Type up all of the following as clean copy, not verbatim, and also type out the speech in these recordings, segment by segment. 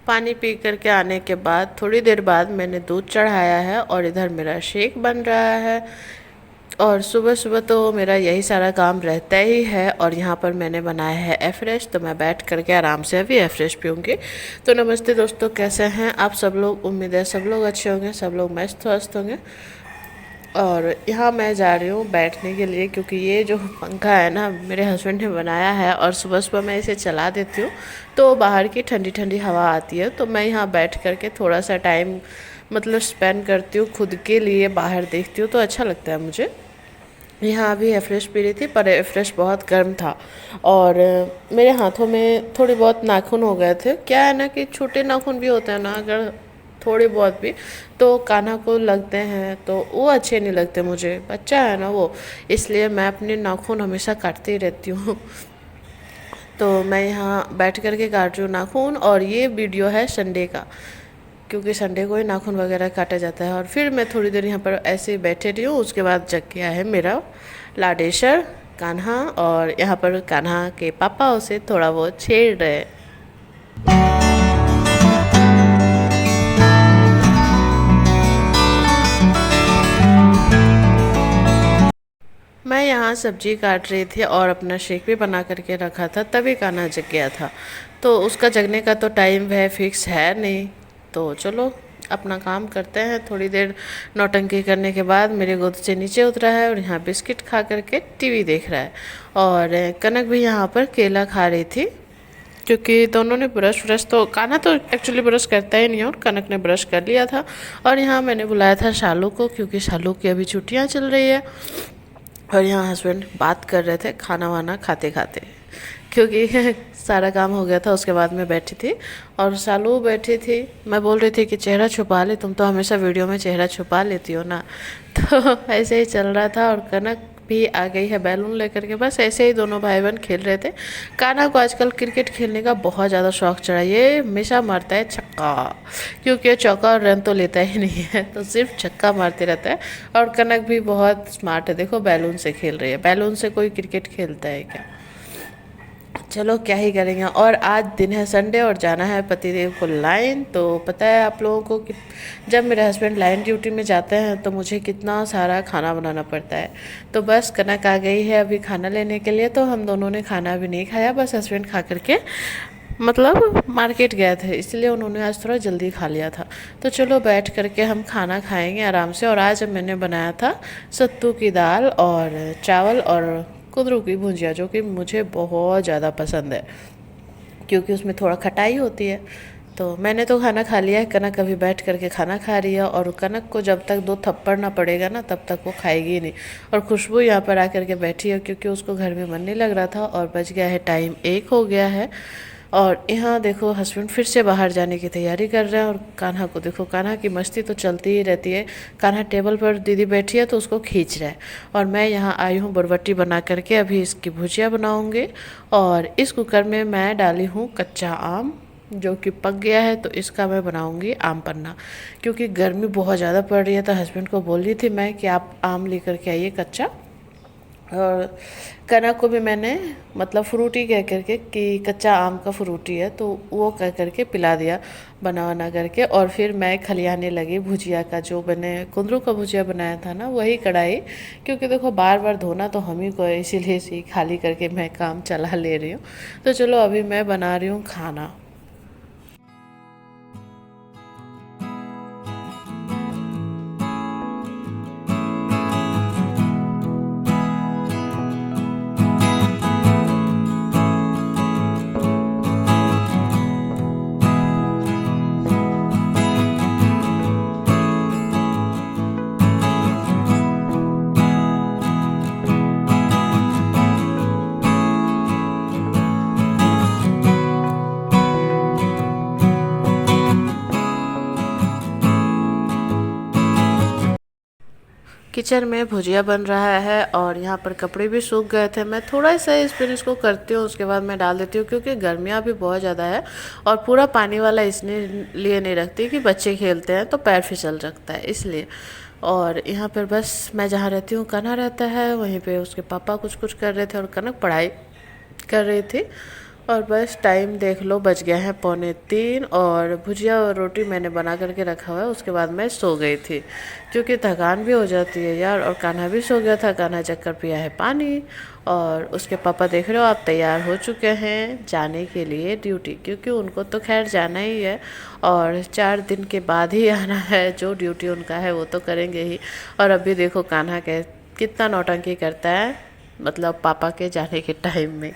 पानी पी करके आने के बाद थोड़ी देर बाद मैंने दूध चढ़ाया है और इधर मेरा शेक बन रहा है। और सुबह सुबह तो मेरा यही सारा काम रहता ही है। और यहाँ पर मैंने बनाया है एफ्रेश, तो मैं बैठ करके आराम से अभी एफ्रेश पीऊँगी। तो नमस्ते दोस्तों, कैसे हैं आप सब लोग? उम्मीद है सब लोग अच्छे होंगे, सब लोग मस्त स्वस्थ होंगे। और यहाँ मैं जा रही हूँ बैठने के लिए, क्योंकि ये जो पंखा है ना मेरे हस्बैंड ने बनाया है, और सुबह सुबह मैं इसे चला देती हूँ तो बाहर की ठंडी ठंडी हवा आती है। तो मैं यहाँ बैठ करके थोड़ा सा टाइम मतलब स्पेंड करती हूँ खुद के लिए, बाहर देखती हूँ तो अच्छा लगता है मुझे। यहाँ अभी एफ्रेश पी रही थी, पर एफ्रेश बहुत गर्म था और मेरे हाथों में थोड़े बहुत नाखून हो गए थे। क्या है ना कि छोटे नाखून भी होते हैं ना, अगर थोड़े बहुत भी तो कान्हा को लगते हैं तो वो अच्छे नहीं लगते मुझे, बच्चा है ना वो, इसलिए मैं अपने नाखून हमेशा काटती रहती हूँ। तो मैं यहाँ बैठ कर के काट रही हूँ नाखून। और ये वीडियो है संडे का, क्योंकि संडे को ही नाखून वगैरह काटा जाता है। और फिर मैं थोड़ी देर यहाँ पर ऐसे ही बैठे रही हूँ। उसके बाद जग गया है मेरा लाडेशर कान्हा, और यहाँ पर कान्हा के पापा उसे थोड़ा बहुत छेड़ रहे हैं। मैं यहाँ सब्जी काट रही थी और अपना शेक भी बना करके रखा था, तभी कान्हा जग गया था। तो उसका जगने का तो टाइम वह फिक्स है नहीं। तो चलो अपना काम करते हैं। थोड़ी देर नौटंकी करने के बाद मेरे गोद से नीचे उतरा है और यहाँ बिस्किट खा करके टीवी देख रहा है। और कनक भी यहाँ पर केला खा रही थी, क्योंकि दोनों ने ब्रश तो कान्हा तो एक्चुअली ब्रश करता ही नहीं है, और कनक ने ब्रश कर लिया था। और यहाँ मैंने बुलाया था शालू को, क्योंकि शालू की अभी छुट्टियाँ चल रही है। और यहाँ हस्बैंड बात कर रहे थे खाना वाना खाते खाते, क्योंकि सारा काम हो गया था। उसके बाद मैं बैठी थी और सालू बैठी थी। मैं बोल रही थी कि चेहरा छुपा ले, तुम तो हमेशा वीडियो में चेहरा छुपा लेती हो ना। तो ऐसे ही चल रहा था। और कनक भी आ गई है बैलून लेकर के। बस ऐसे ही दोनों भाई बहन खेल रहे थे। कान्हा को आजकल क्रिकेट खेलने का बहुत ज़्यादा शौक चढ़ा। ये हमेशा मारता है छक्का, क्योंकि चौका और रन तो लेता ही नहीं है, तो सिर्फ छक्का मारते रहता है। और कनक भी बहुत स्मार्ट है, देखो बैलून से खेल रही है। बैलून से कोई क्रिकेट खेलता है क्या? चलो क्या ही करेंगे। और आज दिन है संडे और जाना है पतिदेव को लाइन। तो पता है आप लोगों को कि जब मेरे हस्बैंड लाइन ड्यूटी में जाते हैं तो मुझे कितना सारा खाना बनाना पड़ता है। तो बस कनक आ गई है अभी खाना लेने के लिए। तो हम दोनों ने खाना भी नहीं खाया, बस हस्बैंड खा करके मतलब मार्केट गए थे, इसलिए उन्होंने आज थोड़ा जल्दी खा लिया था। तो चलो बैठ करके हम खाना खाएंगे आराम से। और आज मैंने बनाया था सत्तू की दाल और चावल और कुंदरू की भुजिया, जो कि मुझे बहुत ज़्यादा पसंद है, क्योंकि उसमें थोड़ा खटाई होती है। तो मैंने तो खाना खा लिया है, कनक अभी बैठ करके खाना खा रही है। और कनक को जब तक 2 थप्पड़ ना पड़ेगा ना, तब तक वो खाएगी ही नहीं। और खुशबू यहाँ पर आकर के बैठी है, क्योंकि उसको घर में मन नहीं लग रहा था। और बज गया है टाइम 1 हो गया है। और यहाँ देखो हस्बैंड फिर से बाहर जाने की तैयारी कर रहे हैं। और कान्हा को देखो, कान्हा की मस्ती तो चलती ही रहती है। कान्हा टेबल पर दीदी बैठी है तो उसको खींच रहा है। और मैं यहाँ आई हूँ बरबट्टी बना करके, अभी इसकी भुजिया बनाऊँगी। और इस कुकर में मैं डाली हूँ कच्चा आम, जो कि पक गया है, तो इसका मैं बनाऊंगी आम पन्ना। क्योंकि गर्मी बहुत ज़्यादा पड़ रही है, तो हस्बैंड को बोल रही थी मैं कि आप आम लेकर के आइए कच्चा। और कनक को भी मैंने मतलब फ्रूटी कह करके कि कच्चा आम का फ्रूटी है, तो वो कह करके पिला दिया बना बना करके। और फिर मैं खलियाने लगी भुजिया का, जो मैंने कुंदरू का भुजिया बनाया था ना, वही कढ़ाई। क्योंकि देखो बार बार धोना तो हम ही को है, इसीलिए इसी खाली करके मैं काम चला ले रही हूँ। तो चलो अभी मैं बना रही हूँ खाना। किचन में भुजिया बन रहा है और यहाँ पर कपड़े भी सूख गए थे। मैं थोड़ा सा स्पिन इसको करती हूँ, उसके बाद मैं डाल देती हूँ, क्योंकि गर्मियाँ भी बहुत ज़्यादा है। और पूरा पानी वाला इसलिए नहीं रखती कि बच्चे खेलते हैं तो पैर फिसल रखता है, इसलिए। और यहाँ पर बस मैं जहाँ रहती हूँ कान्हा रहता है, वहीं पे उसके पापा कुछ कुछ कर रहे थे और कनक पढ़ाई कर रही थी। और बस टाइम देख लो, बज गया है 2:45 और भुजिया और रोटी मैंने बना करके रखा हुआ है। उसके बाद मैं सो गई थी क्योंकि थकान भी हो जाती है यार। और कान्हा भी सो गया था, कान्हा चक्कर पिया है पानी। और उसके पापा देख रहे हो आप तैयार हो चुके हैं जाने के लिए ड्यूटी, क्योंकि उनको तो खैर जाना ही है और 4 दिन के बाद ही आना है। जो ड्यूटी उनका है वो तो करेंगे ही। और अभी देखो कान्हा कितना नौटंकी करता है, मतलब पापा के जाने के टाइम में।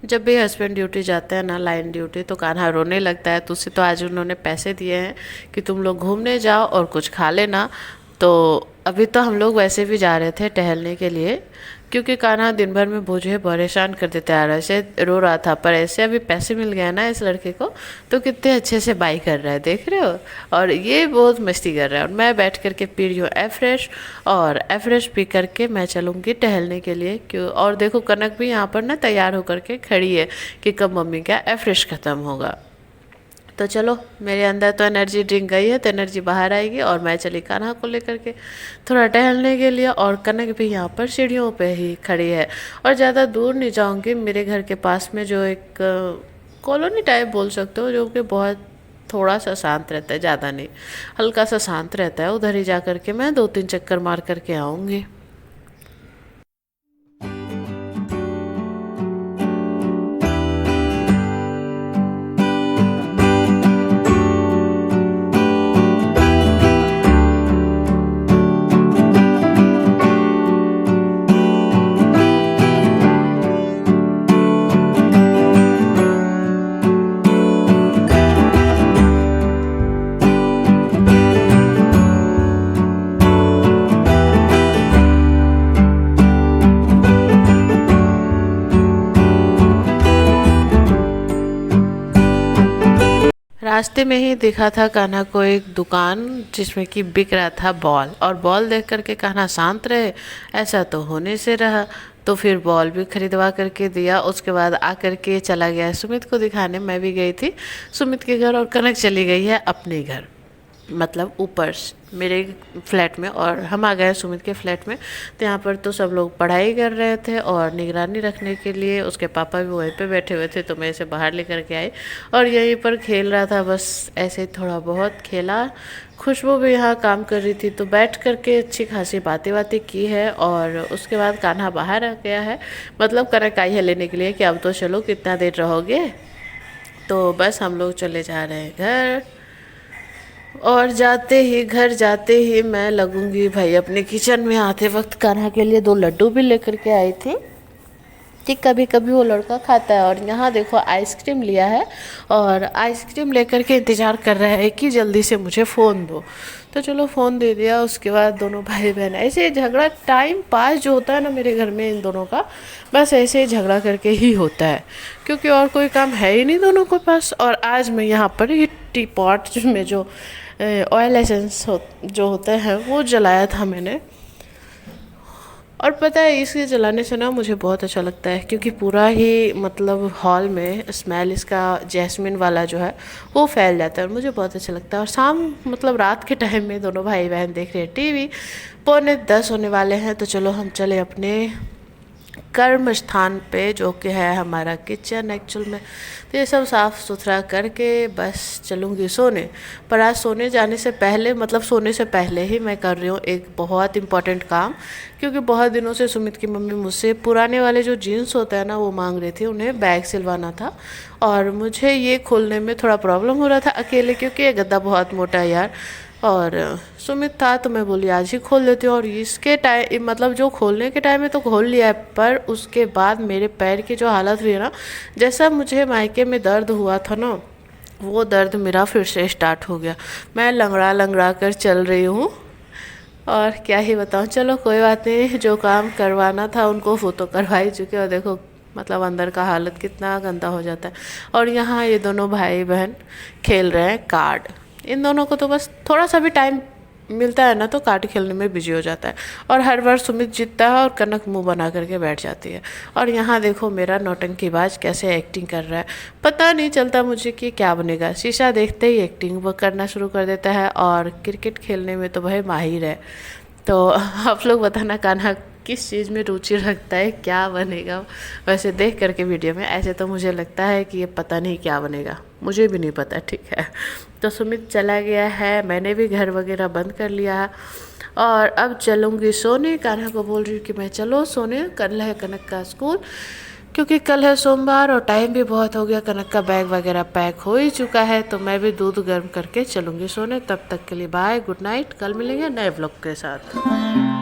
जब भी हस्बैंड ड्यूटी जाते हैं ना, लाइन ड्यूटी, तो कान्हा रोने लगता है। तुझसे तो आज उन्होंने पैसे दिए हैं कि तुम लोग घूमने जाओ और कुछ खा लेना। तो अभी तो हम लोग वैसे भी जा रहे थे टहलने के लिए, क्योंकि कान्हा दिन भर में मुझे परेशान कर देता है, ऐसे रो रहा था। पर ऐसे अभी पैसे मिल गया ना इस लड़के को, तो कितने अच्छे से बाई कर रहा है, देख रहे हो। और ये बहुत मस्ती कर रहा है और मैं बैठ करके पी रही हूँ एफ्रेश। और एफ्रेश पी करके मैं चलूँगी टहलने के लिए। क्यों, और देखो कनक भी यहाँ पर ना तैयार होकर के खड़ी है कि कब मम्मी का एफ्रेश ख़त्म होगा। तो चलो, मेरे अंदर तो एनर्जी ड्रिंक गई है तो एनर्जी बाहर आएगी। और मैं चली कान्हा को लेकर के थोड़ा टहलने के लिए। और कनक भी यहाँ पर सीढ़ियों पे ही खड़ी है। और ज़्यादा दूर नहीं जाऊँगी, मेरे घर के पास में जो एक कॉलोनी टाइप बोल सकते हो, जो कि बहुत थोड़ा सा शांत रहता है, ज़्यादा नहीं, हल्का सा शांत रहता है, उधर ही जा कर के मैं 2-3 चक्कर मार करके आऊँगी। रास्ते में ही दिखा था कान्हा को एक दुकान जिसमें कि बिक रहा था बॉल। और बॉल देख करके कान्हा शांत रहे, ऐसा तो होने से रहा। तो फिर बॉल भी खरीदवा करके दिया। उसके बाद आकर के चला गया सुमित को दिखाने। मैं भी गई थी सुमित के घर और कनक चली गई है अपने घर, मतलब ऊपर मेरे फ्लैट में। और हम आ गए सुमित के फ्लैट में। तो यहाँ पर तो सब लोग पढ़ाई कर रहे थे और निगरानी रखने के लिए उसके पापा भी वहीं पे बैठे हुए थे। तो मैं इसे बाहर लेकर के आई और यहीं पर खेल रहा था, बस ऐसे ही थोड़ा बहुत खेला। खुशबू भी यहाँ काम कर रही थी, तो बैठ करके अच्छी खासी बातें की है। और उसके बाद कान्हा बाहर आ गया है, मतलब कनक आई है लेने के लिए कि अब तो चलो, कितना देर रहोगे। तो बस हम लोग चले जा रहे हैं घर। और घर जाते ही मैं लगूंगी भाई अपने किचन में। आते वक्त कान्हा के लिए 2 लड्डू भी लेकर के आई थी। कि कभी कभी वो लड़का खाता है। और यहाँ देखो आइसक्रीम लिया है और आइसक्रीम लेकर के इंतज़ार कर रहा है कि जल्दी से मुझे फ़ोन दो। तो चलो फ़ोन दे दिया। उसके बाद दोनों भाई बहन ऐसे झगड़ा, टाइम पास जो होता है ना मेरे घर में इन दोनों का, बस ऐसे ही झगड़ा करके ही होता है, क्योंकि और कोई काम है ही नहीं दोनों के पास। और आज मैं यहाँ पर ये टी पॉट में जो ऑयल एसेंस जो होते हैं वो जलाया था मैंने। और पता है इसके जलाने से ना मुझे बहुत अच्छा लगता है, क्योंकि पूरा ही मतलब हॉल में स्मेल इसका जैस्मिन वाला जो है वो फैल जाता है और मुझे बहुत अच्छा लगता है। और शाम मतलब रात के टाइम में दोनों भाई बहन देख रहे हैं टीवी, 9:45 होने वाले हैं। तो चलो हम चले अपने कर्म स्थान पे, जो कि है हमारा किचन एक्चुअल में। तो ये सब साफ़ सुथरा करके बस चलूँगी सोने। पर आज सोने जाने से पहले, मतलब सोने से पहले ही मैं कर रही हूँ एक बहुत इम्पॉर्टेंट काम, क्योंकि बहुत दिनों से सुमित की मम्मी मुझसे पुराने वाले जो जीन्स होता है ना वो मांग रही थी, उन्हें बैग सिलवाना था। और मुझे ये खोलने में थोड़ा प्रॉब्लम हो रहा था अकेले, क्योंकि ये गद्दा बहुत मोटा है यार। और सुमित था तो मैं बोली आज ही खोल देती हूँ। और इसके टाइम मतलब जो खोलने के टाइम में तो खोल लिया है, पर उसके बाद मेरे पैर की जो हालत हुई है ना, जैसा मुझे मायके में दर्द हुआ था ना, वो दर्द मेरा फिर से स्टार्ट हो गया। मैं लंगड़ा लंगड़ा कर चल रही हूँ और क्या ही बताऊँ। चलो कोई बात नहीं, जो काम करवाना था उनको वो तो करवा ही चुके। और देखो मतलब अंदर का हालत कितना गंदा हो जाता है। और यहाँ ये दोनों भाई बहन खेल रहे हैं कार्ड। इन दोनों को तो बस थोड़ा सा भी टाइम मिलता है ना तो कार्ड खेलने में बिजी हो जाता है। और हर बार सुमित जीतता है और कनक मुंह बना करके बैठ जाती है। और यहाँ देखो मेरा नौटंकीबाज कैसे एक्टिंग कर रहा है, पता नहीं चलता मुझे कि क्या बनेगा। शीशा देखते ही एक्टिंग वो करना शुरू कर देता है। और क्रिकेट खेलने में तो भाई माहिर है। तो आप लोग बताना कान्हा किस चीज़ में रुचि रखता है, क्या बनेगा वैसे देख करके वीडियो में। ऐसे तो मुझे लगता है कि ये पता नहीं क्या बनेगा, मुझे भी नहीं पता, ठीक है। तो सुमित चला गया है, मैंने भी घर वगैरह बंद कर लिया है और अब चलूँगी सोने। कान्हा को बोल रही हूँ कि मैं चलो सोने, कल है कनक का स्कूल, क्योंकि कल है सोमवार और टाइम भी बहुत हो गया। कनक का बैग वगैरह पैक हो ही चुका है। तो मैं भी दूध गर्म करके चलूँगी सोने। तब तक के लिए बाय, गुड नाइट। कल मिलेंगे नए व्लॉग के साथ।